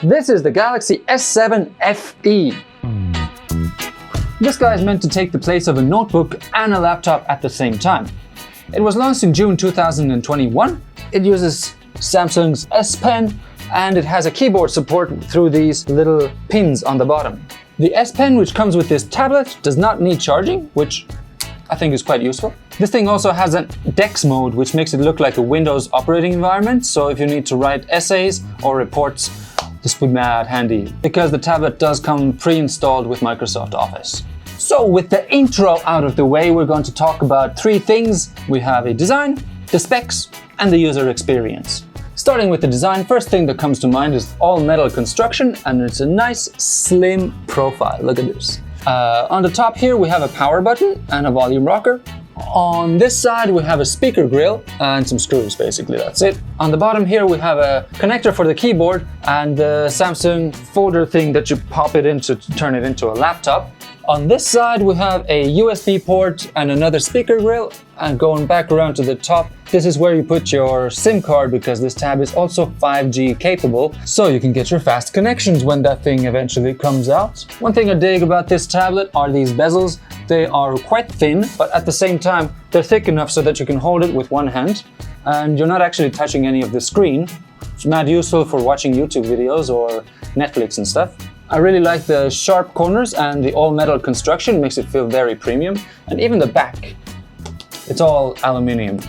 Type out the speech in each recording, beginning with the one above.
This is the Galaxy S7 FE. This guy is meant to take the place of a notebook and a laptop at the same time. It was launched in June 2021. It uses Samsung's S Pen and it has a keyboard support through these little pins on the bottom. The S Pen, which comes with this tablet, does not need charging, which I think is quite useful. This thing also has a DEX mode, which makes it look like a Windows operating environment. So if you need to write essays or reports, this would be mad handy because the tablet does come pre-installed with Microsoft Office. So with the intro out of the way, we're going to talk about three things. We have a design, the specs, and the user experience. Starting with the design, first thing that comes to mind is all metal construction, and it's a nice slim profile. Look at this. On the top here we have a power button and a volume rocker. On this side we have a speaker grill and some screws, basically that's it. On the bottom here we have a connector for the keyboard and the Samsung folder thing that you pop it into to turn it into a laptop. On this side we have a USB port and another speaker grill, and going back around to the top, this is where you put your SIM card because this tab is also 5G capable, so you can get your fast connections when that thing eventually comes out. One thing I dig about this tablet are these bezels. They are quite thin, but at the same time they're thick enough so that you can hold it with one hand and you're not actually touching any of the screen. It's mad useful for watching YouTube videos or Netflix and stuff. I really like the sharp corners and the all metal construction, makes it feel very premium. And even the back, it's all aluminium.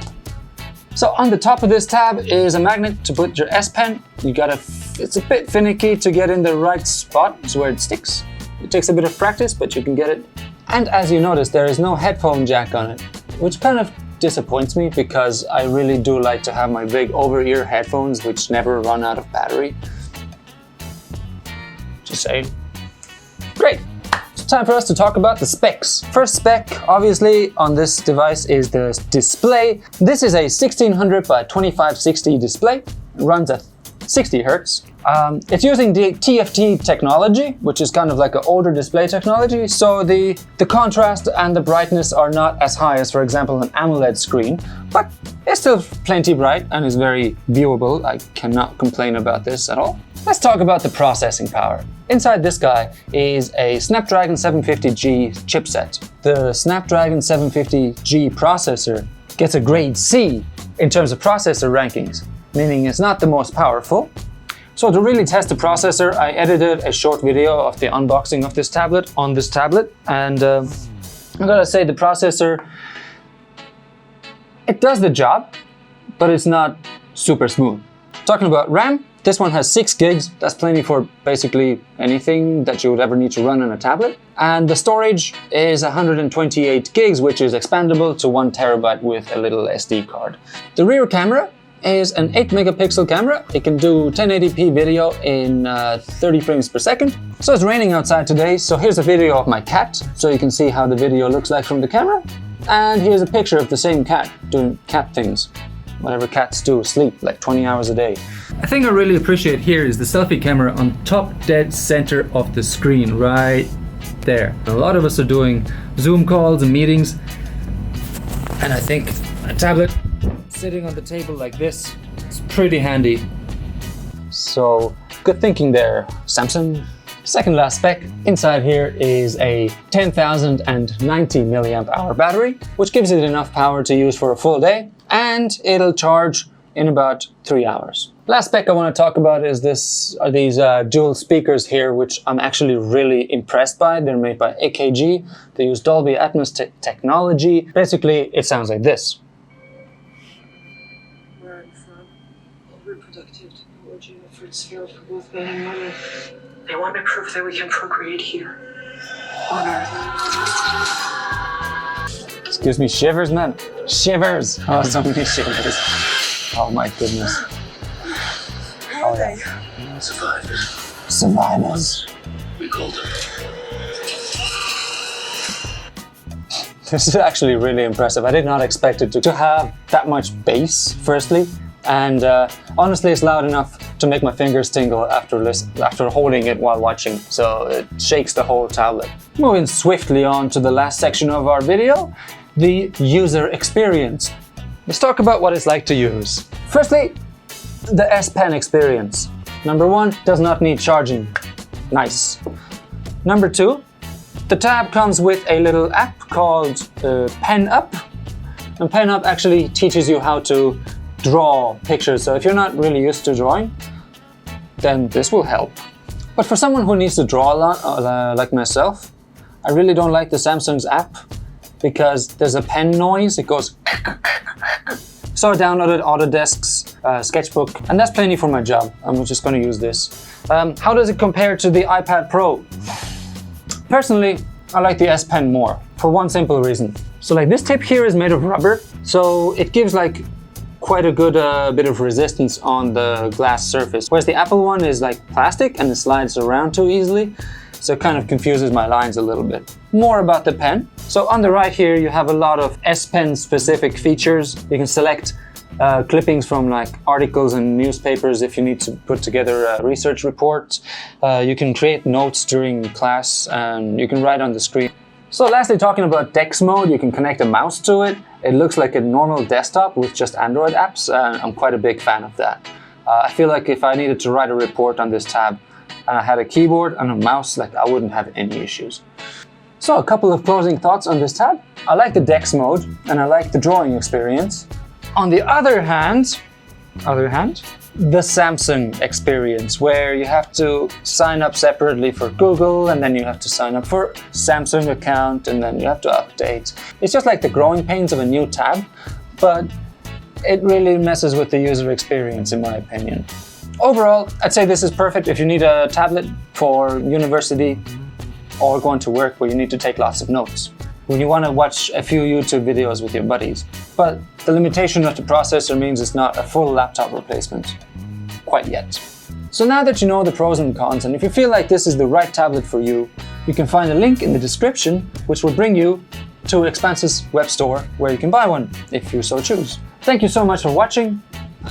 So on the top of this tab is a magnet to put your S Pen. It's a bit finicky to get in the right spot, it's where it sticks. It takes a bit of practice, but you can get it. And as you notice, there is no headphone jack on it, which kind of disappoints me because I really do like to have my big over-ear headphones which never run out of battery. Just saying. Great. It's time for us to talk about the specs. First spec, obviously, on this device is the display. This is a 1600 by 2560 display. It runs at 60 Hz. It's using the TFT technology, which is kind of like an older display technology. So the contrast and the brightness are not as high as, for example, an AMOLED screen, but it's still plenty bright and is very viewable. I cannot complain about this at all. Let's talk about the processing power. Inside this guy is a Snapdragon 750G chipset. The Snapdragon 750G processor gets a grade C in terms of processor rankings, meaning it's not the most powerful. So to really test the processor, I edited a short video of the unboxing of this tablet on this tablet, and I gotta say the processor, it does the job, but it's not super smooth. Talking about RAM, this one has 6 gigs. That's plenty for basically anything that you would ever need to run on a tablet. And the storage is 128 gigs, which is expandable to 1 terabyte with a little SD card. The rear camera is an 8 megapixel camera. It can do 1080p video in 30 frames per second. So it's raining outside today, so here's a video of my cat, so you can see how the video looks like from the camera. And here's a picture of the same cat doing cat things. Whatever cats do, sleep like 20 hours a day. A thing I really appreciate here is the selfie camera on top dead center of the screen, right there. A lot of us are doing Zoom calls and meetings, and I think a tablet sitting on the table like this is pretty handy. So good thinking there, Samsung. Second last spec, inside here is a 10,090 milliamp hour battery, which gives it enough power to use for a full day, and it'll charge in about 3 hours. Last spec I want to talk about is these dual speakers here, which I'm actually really impressed by. They're made by AKG. They use Dolby Atmos technology. Basically, it sounds like this. Where are you from? Reproductive technology efforts here for both men and women. They want to prove that we can procreate here on Earth. Excuse me, shivers, man. Shivers. Oh, so many shivers. Oh my goodness. Oh yeah. Survivors. Survivors. We called them. This is actually really impressive. I did not expect it to have that much bass, firstly. And honestly, it's loud enough to make my fingers tingle after holding it while watching. So it shakes the whole tablet. Moving swiftly on to the last section of our video, the user experience. Let's talk about what it's like to use. Firstly, the S Pen experience. Number 1, does not need charging. Nice. Number 2, the tab comes with a little app called Pen Up. And Pen Up actually teaches you how to draw pictures. So if you're not really used to drawing, then this will help. But for someone who needs to draw a lot, like myself, I really don't like the Samsung's app because there's a pen noise. It goes. So I downloaded Autodesk's sketchbook, and that's plenty for my job. I'm just going to use this. How does it compare to the iPad Pro? Personally, I like the S Pen more for one simple reason. So like this tip here is made of rubber, so it gives like quite a good bit of resistance on the glass surface. Whereas the Apple one is like plastic and it slides around too easily. So it kind of confuses my lines a little bit. More about the pen. So on the right here, you have a lot of S Pen specific features. You can select clippings from like articles and newspapers if you need to put together a research report. You can create notes during class and you can write on the screen. So lastly, talking about DEX mode, you can connect a mouse to it. It looks like a normal desktop with just Android apps. I'm quite a big fan of that. I feel like if I needed to write a report on this tab and I had a keyboard and a mouse, like I wouldn't have any issues. So a couple of closing thoughts on this tab. I like the DEX mode and I like the drawing experience. On the other hand, the Samsung experience, where you have to sign up separately for Google and then you have to sign up for Samsung account and then you have to update. It's just like the growing pains of a new tab, but it really messes with the user experience in my opinion. Overall, I'd say this is perfect if you need a tablet for university or going to work where you need to take lots of notes, when you want to watch a few YouTube videos with your buddies. But the limitation of the processor means it's not a full laptop replacement. Quite yet. So now that you know the pros and cons, and if you feel like this is the right tablet for you, you can find a link in the description which will bring you to Expanse's web store where you can buy one, if you so choose. Thank you so much for watching.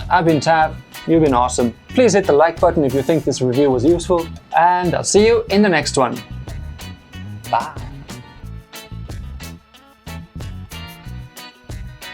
I've been Tav, you've been awesome. Please hit the like button if you think this review was useful, and I'll see you in the next one. Bye.